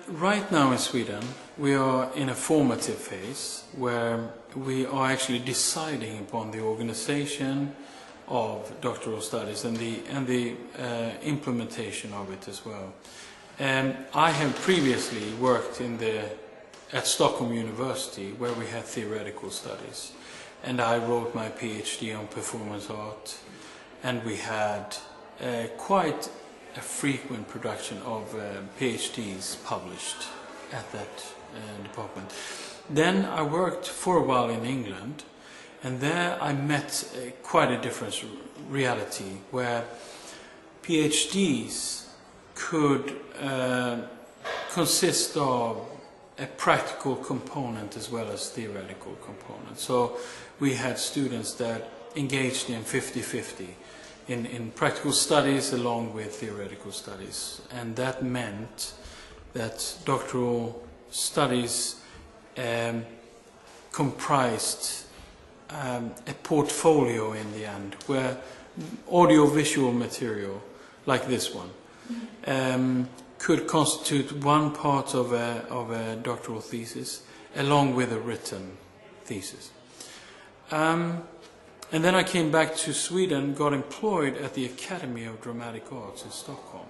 Right now in Sweden, we are in a formative phase where we are actually deciding upon the organization of doctoral studies and the implementation of it as well. I have previously worked at Stockholm University, where we had theoretical studies, and I wrote my PhD on performance art, and we had quite a frequent production of PhDs published at that department. Then I worked for a while in England, and there I met quite a different reality where PhDs could consist of a practical component as well as theoretical component. So we had students that engaged in 50-50 in practical studies along with theoretical studies, and that meant that doctoral studies comprised a portfolio in the end, where audiovisual material like this one could constitute one part of a doctoral thesis along with a written thesis. And then I came back to Sweden, got employed at the Academy of Dramatic Arts in Stockholm.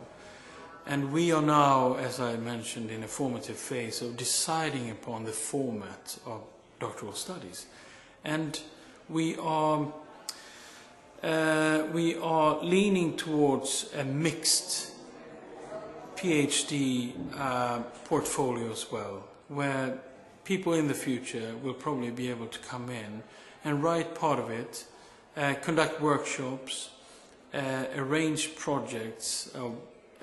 And we are now, as I mentioned, in a formative phase of deciding upon the format of doctoral studies. And we are leaning towards a mixed PhD portfolio as well, where people in the future will probably be able to come in and write part of it, conduct workshops, arrange projects of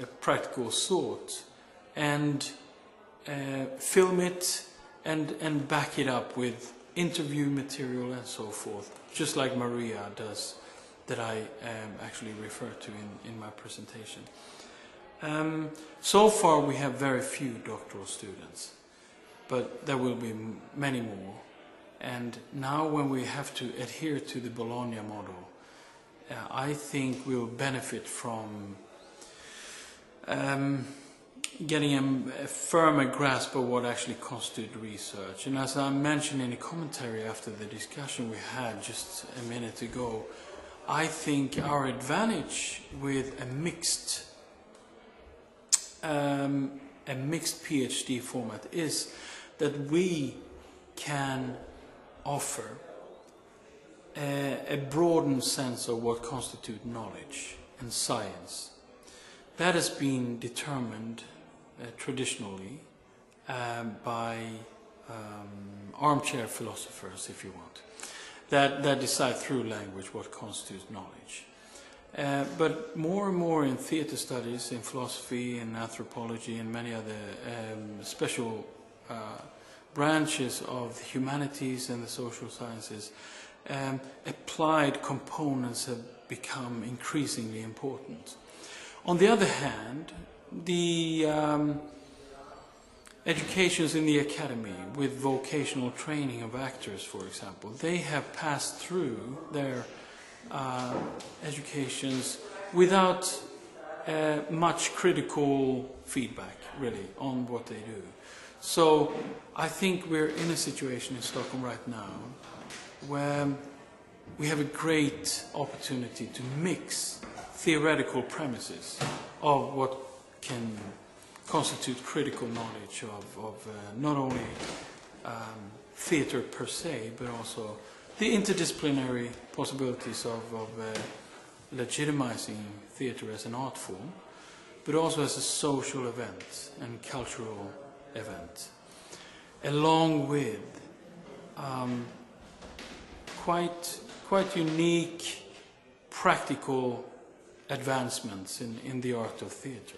a practical sort, and film it and back it up with interview material and so forth, just like Maria does, that I actually referred to in my presentation. So far we have very few doctoral students, but there will be many more. And now when we have to adhere to the Bologna model, I think we will benefit from getting a firmer grasp of what actually constitutes research. And as I mentioned in a commentary after the discussion we had just a minute ago, I think our advantage with a mixed PhD format is that we can offer a broadened sense of what constitutes knowledge and science. That has been determined traditionally by armchair philosophers, if you want, that decide through language what constitutes knowledge. But more and more in theater studies, in philosophy, in anthropology, and many other special branches of the humanities and the social sciences, applied components have become increasingly important. On the other hand, the educations in the academy with vocational training of actors, for example, they have passed through their educations without much critical feedback, really, on what they do. So I think we're in a situation in Stockholm right now where we have a great opportunity to mix theoretical premises of what can constitute critical knowledge of not only theater per se, but also the interdisciplinary possibilities of legitimizing theater as an art form, but also as a social event and cultural event, along with quite unique practical advancements in the art of theater.